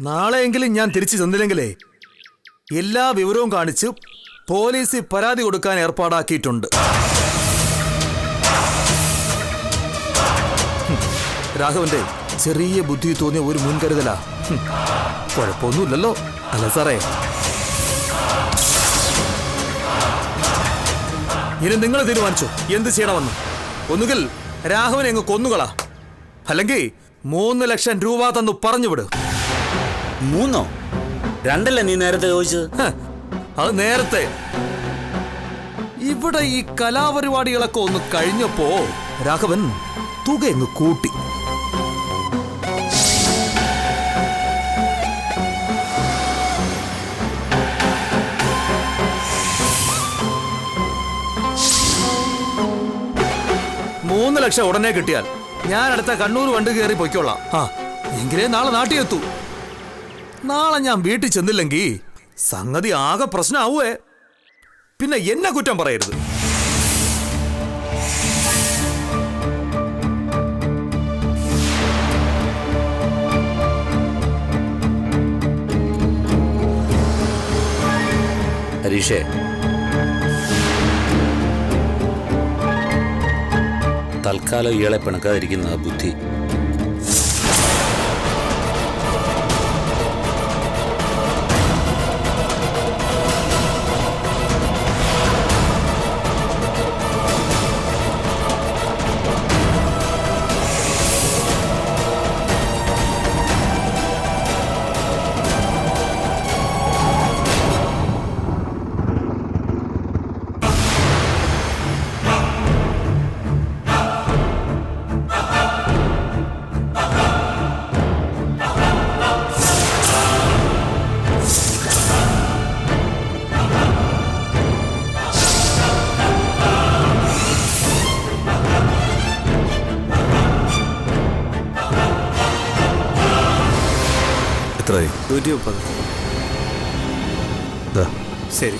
നാളെയെങ്കിലും ഞാൻ തിരിച്ചു ചെന്നില്ലെങ്കിലേ എല്ലാ വിവരവും കാണിച്ച് പോലീസിൽ പരാതി കൊടുക്കാൻ ഏർപ്പാടാക്കിയിട്ടുണ്ട്. രാഘവന്റെ ചെറിയ ബുദ്ധി തോന്നിയ ഒരു മുൻകരുതലാ. കുഴപ്പമൊന്നുമില്ലല്ലോ അല്ല സാറേ? ഇനി നിങ്ങൾ തീരുമാനിച്ചു എന്ത് ചെയ്യണമെന്ന്. ഒന്നുകിൽ രാഘവനെ അങ്ങ് കൊന്നുകളാ, അല്ലെങ്കിൽ 3 ലക്ഷം രൂപ തന്നു പറഞ്ഞുവിട്. 3? 2 നീ നേരത്തെ ചോദിച്ചത്? അത് നേരത്തെ. ഇവിടെ ഈ കലാപരിപാടികളൊക്കെ ഒന്ന് കഴിഞ്ഞപ്പോ രാഘവൻ തുക അങ്ങ് കൂട്ടി. $3 ലക്ഷം ഉടനെ കിട്ടിയാൽ ഞാൻ അടുത്ത കണ്ണൂർ വണ്ടി കയറി പൊയ്ക്കോളാം. എങ്കിലേ നാളെ നാട്ടിലെത്തൂ. നാളെ ഞാൻ വീട്ടിൽ ചെന്നില്ലെങ്കിൽ സംഗതി ആകെ പ്രശ്നമാവേ. പിന്നെ എന്നെ കുറ്റം പറയരുത്. ഹരീഷേ, തൽക്കാലം ഇയാളെ പിണക്കാതിരിക്കുന്ന ബുദ്ധി. എത്രയായി? 130. ശരി.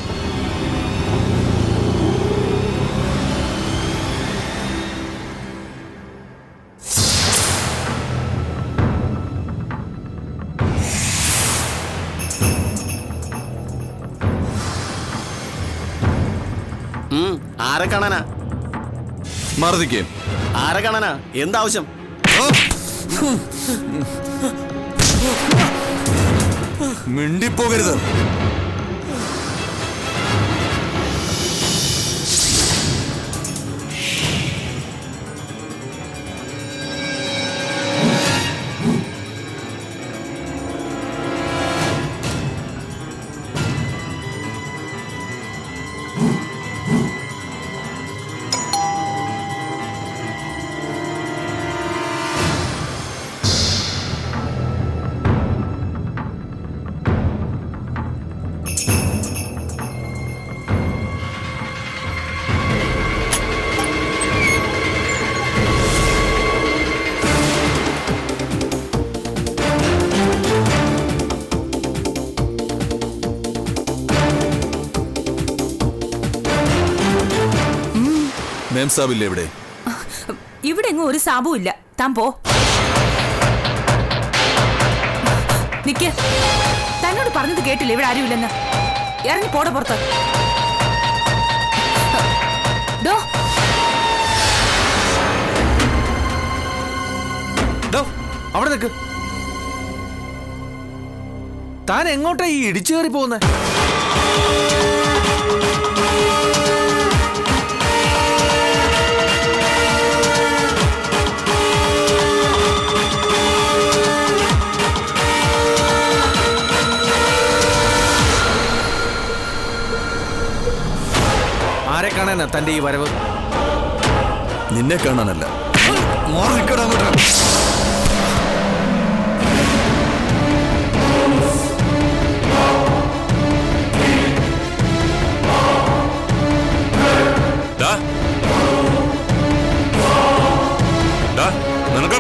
ആരെ കാണാനാ? മാറുതിക്കേ. ആരെ കാണാനാ? എന്താവശ്യം? മിണ്ടിപ്പോകരുത്. മേം സാബില്ലേ ഇവിടെ? ഇവിടെ എങ്ങും ഒരു സാബും ഇല്ല. താൻ പോ. നിക്ക്. തന്നോട് പറഞ്ഞത് കേട്ടില്ല ഇവിടെ ആരുമില്ലെന്ന്. ഇറങ്ങി പോടെ പുറത്ത്. അവിടെ നിൽക്ക്. താൻ എങ്ങോട്ടാ ഈ ഇടിച്ചു കയറി പോകുന്നത്? ആരെ കാണാനാ തന്റെ ഈ വരവ്? നിന്നെ കാണാനല്ല. നിനക്ക്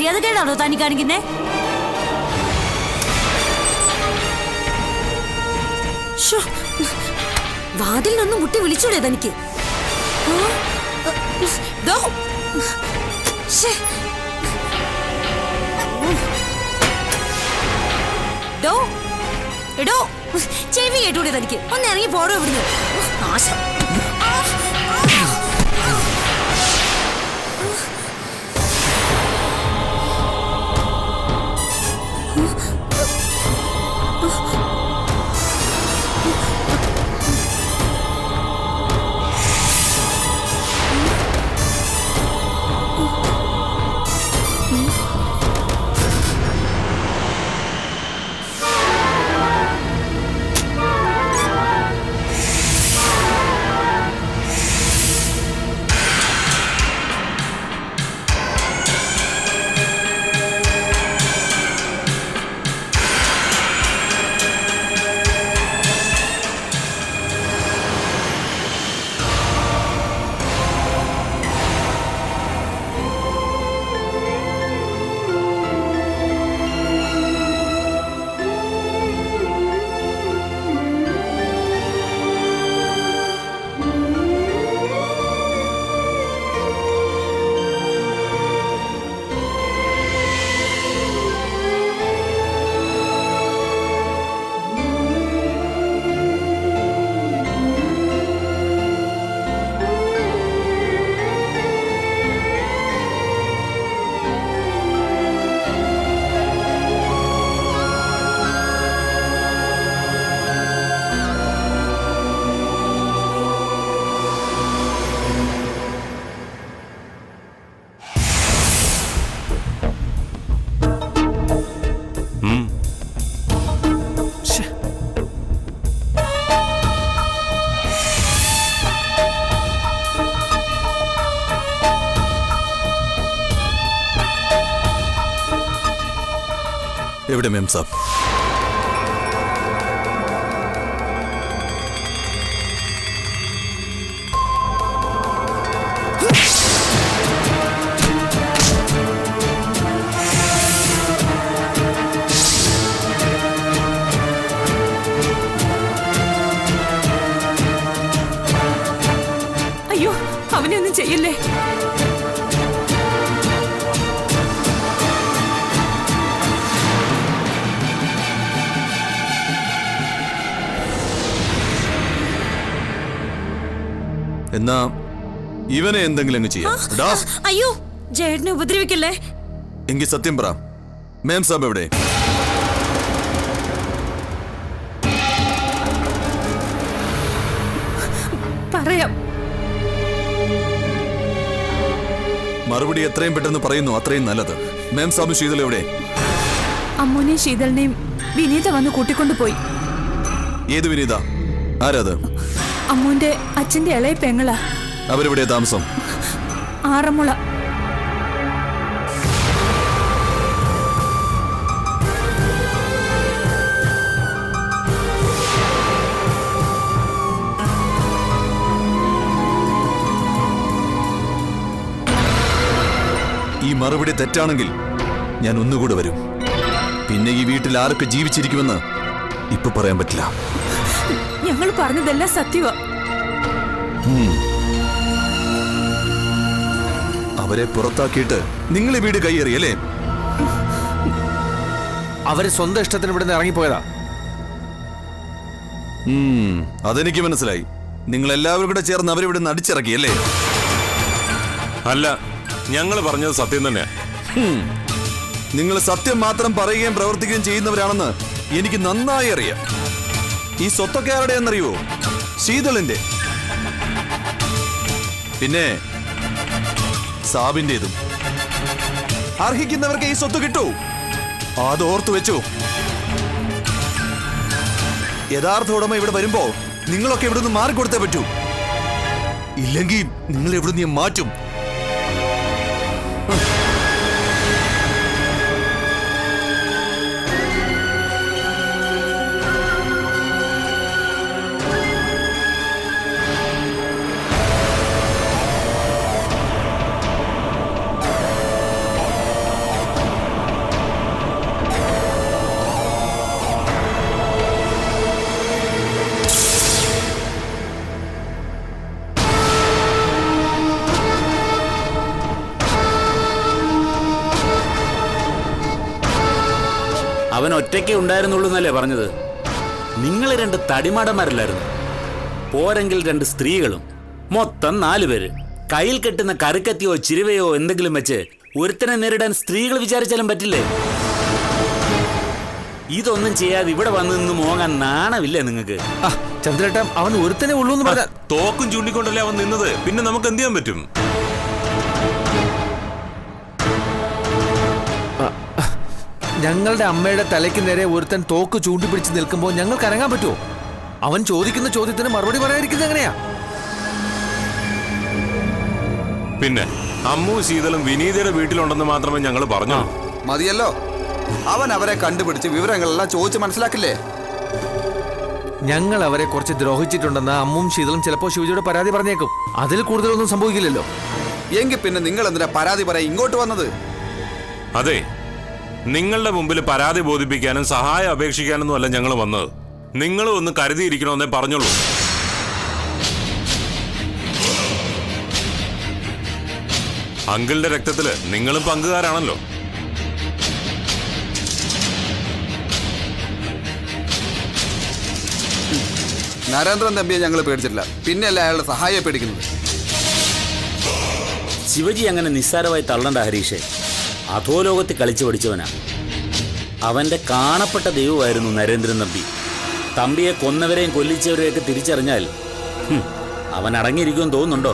മര്യാദ കേടാണോ താനി കാണിക്കുന്നേ? വാതിൽ നിന്നും മുട്ടി വിളിച്ചൂടെ തനിക്ക്? ചെവി കേട്ടൂടെ തനിക്ക്? ഒന്ന് ഇറങ്ങി പോടോ ഇവിടുന്ന്. നാശം. എവിടെ മേം സാബ്? അയ്യോ, അവനെ ഒന്നും ചെയ്യല്ലേ. എന്നാ ഇവനെ എന്തെങ്കിലും അങ്ങ് ചെയ്യാം. ഡാ, അയ്യോ, ജയേട്ടനെ ഉപദ്രവിക്കല്ലേ. എങ്കിൽ സത്യം പറ, മേം സാബ് എവിടെ? പറയാം. മറുപടി എത്രയും പെട്ടെന്ന് പറയുന്നു അത്രയും നല്ലത്. മേം സാബും ശീതൽ എവിടെ? അമ്മുനെയും ശീതളിനെയും വിനീത വന്ന് കൂട്ടിക്കൊണ്ടുപോയി. ഏത് വിനീത? ആരാത്? അമ്മുന്റെ അച്ഛന്റെ ഇളയ പെങ്ങളാ. അവരെവിടെയാ താമസം? ആറന്മുള. ഈ മറുപടി തെറ്റാണെങ്കിൽ ഞാൻ ഒന്നുകൂടെ വരും. പിന്നെ ഈ വീട്ടിൽ ആരൊക്കെ ജീവിച്ചിരിക്കുമെന്ന് ഇപ്പൊ പറയാൻ പറ്റില്ല. ഞങ്ങൾ പറഞ്ഞതെല്ലാം സത്യവാ. അവരെ പുറത്താക്കിയിട്ട് നിങ്ങൾ ഈ വീട് കൈയേറിയല്ലേ? അവര് സ്വന്തം ഇഷ്ടത്തിന് ഇവിടുന്ന് ഇറങ്ങിപ്പോയതാ. അതെനിക്ക് മനസ്സിലായി. നിങ്ങൾ എല്ലാവരും കൂടെ ചേർന്ന് അവരിവിടെ നിന്ന് അടിച്ചിറക്കിയല്ലേ? അല്ല, ഞങ്ങൾ പറഞ്ഞത് സത്യം തന്നെയാ. നിങ്ങൾ സത്യം മാത്രം പറയുകയും പ്രവർത്തിക്കുകയും ചെയ്യുന്നവരാണെന്ന് എനിക്ക് നന്നായി അറിയാം. ഈ സ്വത്തൊക്കെ ആരുടെ എന്നറിയോ? ശീതളിന്റെ, പിന്നെ സാബിന്റേതും. അർഹിക്കുന്നവർക്ക് ഈ സ്വത്ത് കിട്ടൂ, അത് ഓർത്തു വെച്ചു. യഥാർത്ഥ ഉടമ ഇവിടെ വരുമ്പോ നിങ്ങളൊക്കെ ഇവിടെ നിന്ന് മാറിക്കൊടുത്തേ പറ്റൂ. ഇല്ലെങ്കിൽ നിങ്ങൾ എവിടെ നിന്ന് മാറ്റും. ഇത്രയൊക്കെ ഉണ്ടായിരുന്നുള്ളൂ എന്നല്ലേ പറഞ്ഞത്? നിങ്ങൾ 2 തടിമാടന്മാരല്ലായിരുന്നു, പോരെങ്കിൽ 2 സ്ത്രീകളും, മൊത്തം 4 പേര്. കയ്യിൽ കെട്ടുന്ന കറുക്കത്തിയോ ചിരുവയോ എന്തെങ്കിലും വെച്ച് ഒരുത്തനെ നേരിടാൻ സ്ത്രീകൾ വിചാരിച്ചാലും പറ്റില്ലേ? ഇതൊന്നും ചെയ്യാതെ ഇവിടെ വന്ന് നിന്ന് മോങ്ങാൻ നാണമില്ലേ നിങ്ങൾക്ക്? ചന്ദ്രേട്ട, അവൻ ഒരുത്തനെ ഉള്ളൂ എന്ന് പറഞ്ഞ തോക്കും ചൂണ്ടിക്കൊണ്ടല്ലേ അവൻ നിന്നത്, പിന്നെ നമുക്ക് എന്ത് ചെയ്യാൻ പറ്റും? ഞങ്ങളുടെ അമ്മയുടെ തലയ്ക്ക് നേരെ ഒരുത്തൻ തോക്ക് ചൂണ്ടിപ്പിടിച്ച് നിൽക്കുമ്പോൾ ഞങ്ങൾക്ക് ഇറങ്ങാൻ പറ്റുമോ? അവൻ ചോദിക്കുന്ന ചോദ്യത്തിന് മറുപടി പറയാതിരിക്കുന്നത് എങ്ങനെയാ? പിന്നെ അമ്മു ശീതളും വിനീതയുടെ വീട്ടിലുണ്ടെന്ന് മാത്രമേ ഞങ്ങൾ പറഞ്ഞു. മതിയല്ലോ, അവൻ അവരെ കണ്ടുപിടിച്ച് വിവരങ്ങളെല്ലാം ചോദിച്ച് മനസ്സിലാക്കില്ലേ? ഞങ്ങൾ അവരെ കുറച്ച് ദ്രോഹിച്ചിട്ടുണ്ടെന്ന് അമ്മും ശീതളും ചിലപ്പോൾ ശിവജിയോട് പരാതി പറഞ്ഞേക്കും. അതിൽ കൂടുതലൊന്നും സംഭവിക്കില്ലല്ലോ. എങ്കിൽ പിന്നെ നിങ്ങൾ എന്തിനാ പരാതി പറയാൻ ഇങ്ങോട്ട് വന്നത്? അതെ, നിങ്ങളുടെ മുമ്പിൽ പരാതി ബോധിപ്പിക്കാനും സഹായം അപേക്ഷിക്കാനൊന്നും അല്ല ഞങ്ങൾ വന്നത്. നിങ്ങൾ ഒന്ന് കരുതിയിരിക്കണമെന്നേ പറഞ്ഞുള്ളൂ. അങ്കിളിന്റെ രക്തത്തില് നിങ്ങളും പങ്കുകാരാണല്ലോ. നരേന്ദ്രൻ തമ്പിയെ ഞങ്ങൾ പേടിച്ചിട്ടില്ല, പിന്നെയല്ല അയാളുടെ സഹായം പേടിക്കുന്നത്. ശിവജി അങ്ങനെ നിസ്സാരമായി തള്ളണ്ട ഹരീഷെ. അധോലോകത്തിൽ കളിച്ചു പഠിച്ചവനാ. അവന്റെ കാണപ്പെട്ട ദൈവമായിരുന്നു നരേന്ദ്രൻ തമ്പി. തമ്പിയെ കൊന്നവരെയും കൊല്ലിച്ചവരെയൊക്കെ തിരിച്ചറിഞ്ഞാൽ അവൻ അടങ്ങിയിരിക്കുമെന്ന് തോന്നുന്നുണ്ടോ?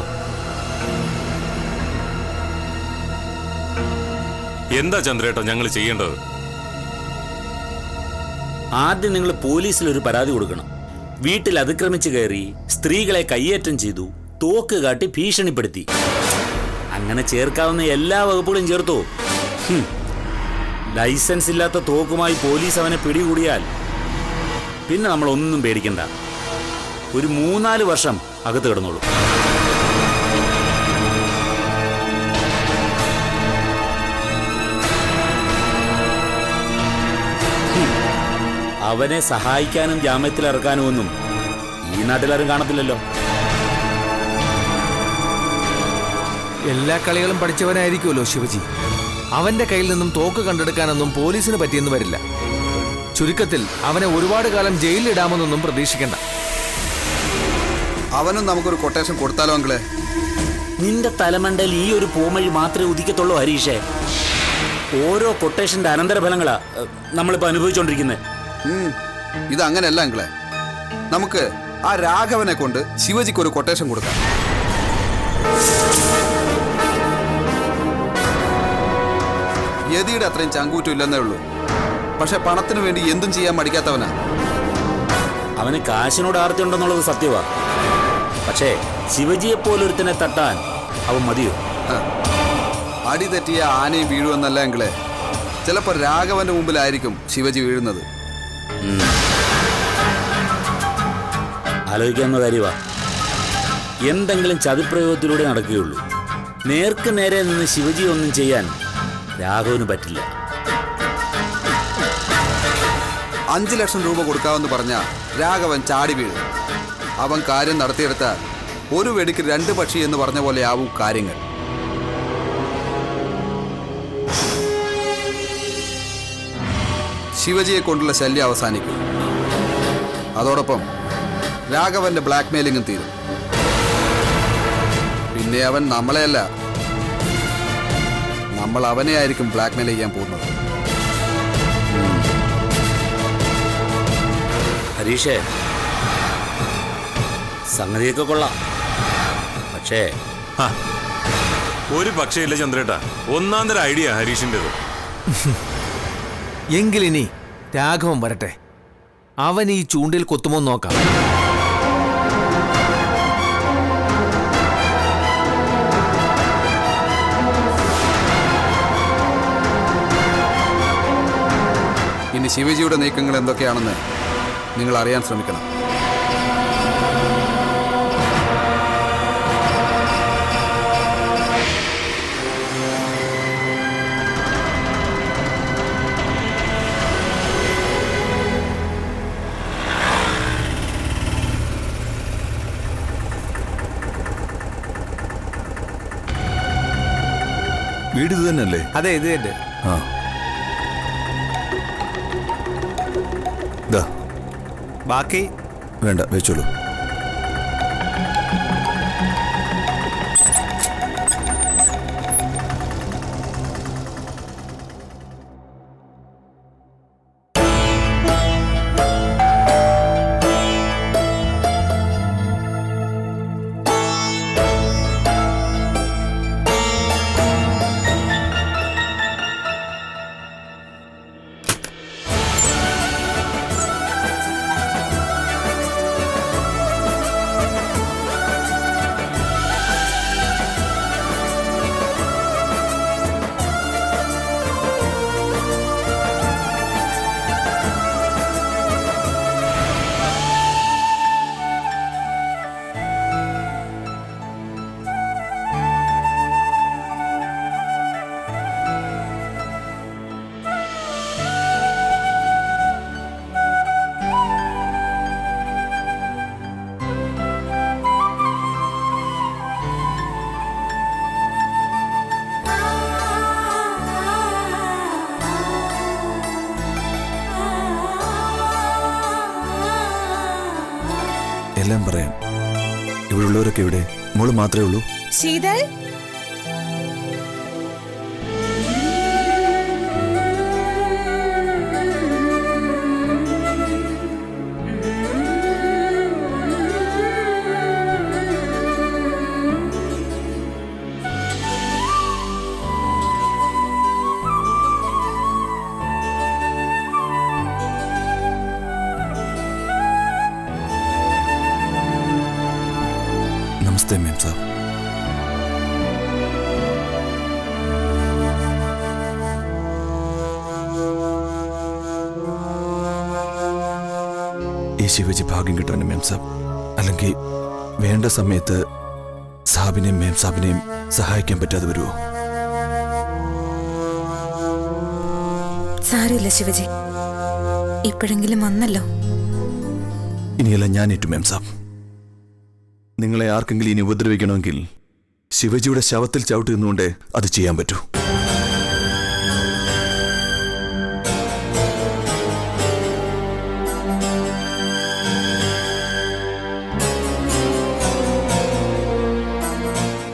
എന്താ ചന്ദ്രേട്ട ഞങ്ങൾ ചെയ്യേണ്ടത്? ആദ്യം നിങ്ങൾ പോലീസിൽ ഒരു പരാതി കൊടുക്കണം. വീട്ടിൽ അതിക്രമിച്ചു കയറി സ്ത്രീകളെ കയ്യേറ്റം ചെയ്തു, തോക്ക് കാട്ടി ഭീഷണിപ്പെടുത്തി. അങ്ങനെ ചേർക്കാവുന്ന എല്ലാ വകുപ്പുകളും ചേർത്തോ. ലൈസൻസ് ഇല്ലാത്ത തോക്കുമായി പോലീസ് അവനെ പിടികൂടിയാൽ പിന്നെ നമ്മൾ ഒന്നും പേടിക്കണ്ട. ഒരു 3-4 വർഷം അകത്ത് കിടന്നോളൂ. അവനെ സഹായിക്കാനും ജാമ്യത്തിൽ ഇറക്കാനും ഒന്നും ഈ നാട്ടിലാരും കാണത്തില്ലല്ലോ. എല്ലാ കളികളും പഠിച്ചവനായിരിക്കുമല്ലോ ശിവജി. അവന്റെ കയ്യിൽ നിന്നും തോക്ക് കണ്ടെടുക്കാനൊന്നും പോലീസിന് പറ്റിയെന്ന് വരില്ല. ചുരുക്കത്തിൽ അവനെ ഒരുപാട് കാലം ജയിലിലിടാമെന്നൊന്നും പ്രതീക്ഷിക്കണ്ട. അവനും നമുക്കൊരു കൊട്ടേഷൻ കൊടുത്താലോ അങ്കിളെ? നിന്റെ തലമണ്ടയിൽ ഈ ഒരു പോമഴി മാത്രമേ ഉദിക്കത്തുള്ളൂ ഹരീഷേ. ഓരോ കൊട്ടേഷന്റെ അനന്തരഫലങ്ങളാ നമ്മളിപ്പോ അനുഭവിച്ചുകൊണ്ടിരിക്കുന്നത്. ഇതങ്ങനെയല്ല അങ്കിളെ. നമുക്ക് ആ രാഘവനെ കൊണ്ട് ശിവജിക്ക് ഒരു കൊട്ടേഷൻ കൊടുക്കാം. യതിയുടെ അത്രയും ചങ്കൂറ്റം ഇല്ലെന്നേ ഉള്ളൂ, പക്ഷെ പണത്തിന് വേണ്ടി എന്തും ചെയ്യാൻ മടിക്കാത്തവനാ. അവന് കാശിനോട് ആർത്തി ഉണ്ടെന്നുള്ളത് സത്യവാ. പക്ഷേ ശിവജിയെ പോലൊരുത്തനെ തട്ടാൻ അവൻ മതിയോ? അടി തെറ്റിയ ആനയും വീഴുമെന്നല്ല എങ്കിലേ, ചിലപ്പോൾ രാഘവന്റെ മുമ്പിലായിരിക്കും ശിവജി വീഴുന്നത്. ആലോചിക്കാവുന്ന കാര്യവാ. എന്തെങ്കിലും ചതിപ്രയോഗത്തിലൂടെ നടക്കുകയുള്ളൂ. നേർക്ക് നേരെ നിന്ന് ശിവജി ഒന്നും ചെയ്യാൻ രാഘവന് പറ്റില്ല. 5 ലക്ഷം രൂപ കൊടുക്കാമെന്ന് പറഞ്ഞ രാഘവൻ ചാടി വീഴും. അവൻ കാര്യം നടത്തിയെടുത്താൽ ഒരു വെടിക്ക് 2 പക്ഷി എന്ന് പറഞ്ഞ പോലെ ആവും കാര്യങ്ങൾ. ശിവജിയെ കൊണ്ടുള്ള ശല്യം അവസാനിക്കും. അതോടൊപ്പം രാഘവന്റെ ബ്ലാക്ക് മെയിലിംഗും തീരും. പിന്നെ അവൻ നമ്മളെയല്ല, നമ്മൾ അവനെ ആയിരിക്കും ബ്ലാക്ക് മെയിൽ ചെയ്യാൻ പോകുന്നത്. ഹരീഷേ, സംഗതിയൊക്കെ കൊള്ളാം. പക്ഷേ ഒരു പക്ഷേ ഇല്ല ചന്ദ്രേട്ട, ഒന്നാന്തര ഐഡിയ ഹരീഷിൻ്റെത്. എങ്കിലിനി രാഘവൻ വരട്ടെ, അവൻ ഈ ചൂണ്ടിൽ കൊത്തുമോ നോക്കാം. ഇനി ശിവജിയുടെ നീക്കങ്ങൾ എന്തൊക്കെയാണെന്ന് നിങ്ങൾ അറിയാൻ ശ്രമിക്കണം. വീട് ഇത് തന്നെയല്ലേ? അതെ, ഇത് തന്നെ. ദാ ബാക്കി വേണ്ട, വെച്ചോളൂ. എല്ലാം പറയാം. ഇവിടെ ഉള്ളവരൊക്കെ ഇവിടെ? മോള് മാത്രമേ ഉള്ളൂ? ശീതൾ, नमस्ते मेम साहब. ഈ ശിവജി ഭാഗ്യം കിട്ടുവാൻ മേം സാബ്, അല്ലെങ്കിൽ വേണ്ട സമയത്ത് സാബിനെയും മേം സാബിനെയും സഹായിക്കാൻ പറ്റാതെ വരുമോ? സാരമില്ല ശിവജി, ഇപ്പോഴെങ്കിലും വന്നല്ലോ. ഇനിയെല്ലാം ഞാൻ ഏറ്റു മേം സാബ്. നിങ്ങളെ ആർക്കെങ്കിലും ഇനി ഉപദ്രവിക്കണമെങ്കിൽ ശിവജിയുടെ ശവത്തിൽ ചവിട്ടി നിന്നുകൊണ്ടേ അത് ചെയ്യാൻ പറ്റൂ.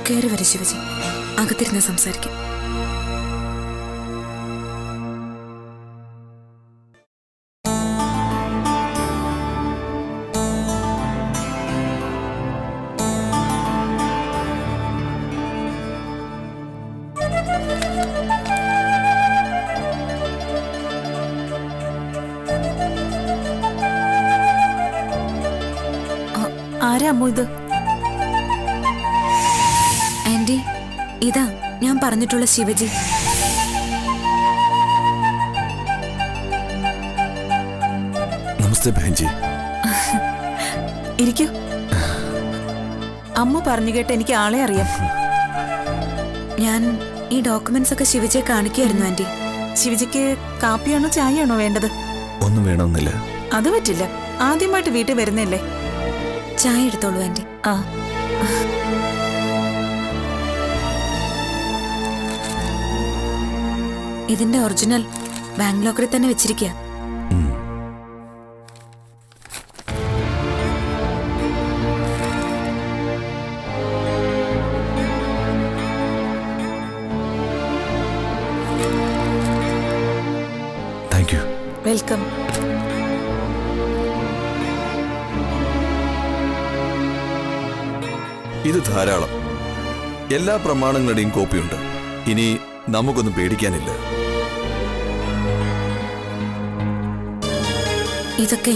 കയറി വരെ ശിവജി, അകത്തിരുന്ന് സംസാരിക്കാം. ആരാ അമ്മു ഇത്? ആന്റി, ഇതാ ഞാൻ പറഞ്ഞിട്ടുള്ള ശിവജി. നമസ്തേ ബഹൻജി. ഇരിക്കൂ. അമ്മ പറഞ്ഞു കേട്ട് എനിക്ക് ആളെ അറിയാം. ഞാൻ ഈ ഡോക്യുമെന്റ്സ് ഒക്കെ ശിവജിയെ കാണിക്കുകയായിരുന്നു ആന്റി. ശിവജിക്ക് കാപ്പിയാണോ ചായയാണോ വേണ്ടത്? ഒന്നും വേണമെന്നില്ല. അത് പറ്റില്ല, ആദ്യമായിട്ട് വീട്ടിൽ വരുന്നല്ലേ. ചായ എടുത്തോളൂ ആന്റി. ആ, ഇതിന്റെ ഒറിജിനൽ ബാംഗ്ലോക്കറിൽ തന്നെ വെച്ചിരിക്കുക. Thank you. വെൽക്കം. ഇത് ധാരാളം. എല്ലാ പ്രമാണങ്ങളുടെയും കോപ്പിയുണ്ട്. ഇനി നമുക്കൊന്നും പേടിക്കാനില്ല. ഇതൊക്കെ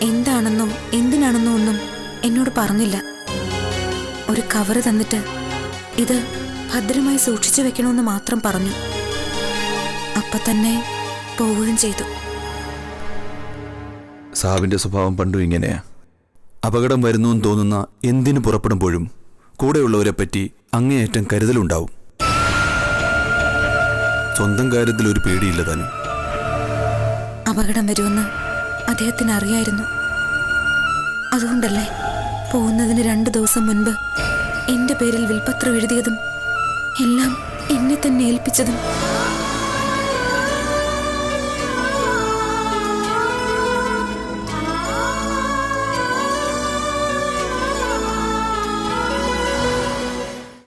എന്താണെന്നോ എന്തിനാണെന്നോ ഒന്നും എന്നോട് പറഞ്ഞില്ല. ഒരു കവറ് തന്നിട്ട് ഇത് ഭദ്രമായി സൂക്ഷിച്ചു വെക്കണമെന്ന് മാത്രം പറഞ്ഞു. അപ്പൊ തന്നെ പോവുകയും ചെയ്തു. സാബിന്റെ സ്വഭാവം പണ്ടും ഇങ്ങനെയാ. അപകടം വരുന്നുവെന്ന് തോന്നുന്ന എന്തിനു പുറപ്പെടുമ്പോഴും കൂടെയുള്ളവരെ പറ്റി അങ്ങേയറ്റം കരുതലുണ്ടാവും. സ്വന്തം കാര്യത്തിൽ ഒരു പേടിയില്ല താനും. അപകടം വരുമെന്ന് അദ്ദേഹത്തിന് അറിയായിരുന്നു. അതുകൊണ്ടല്ലേ പോകുന്നതിന് 2 ദിവസം മുൻപ് എന്റെ പേരിൽ വിൽപത്രം എഴുതിയതും എല്ലാം എന്നെ തന്നെ ഏൽപ്പിച്ചതും.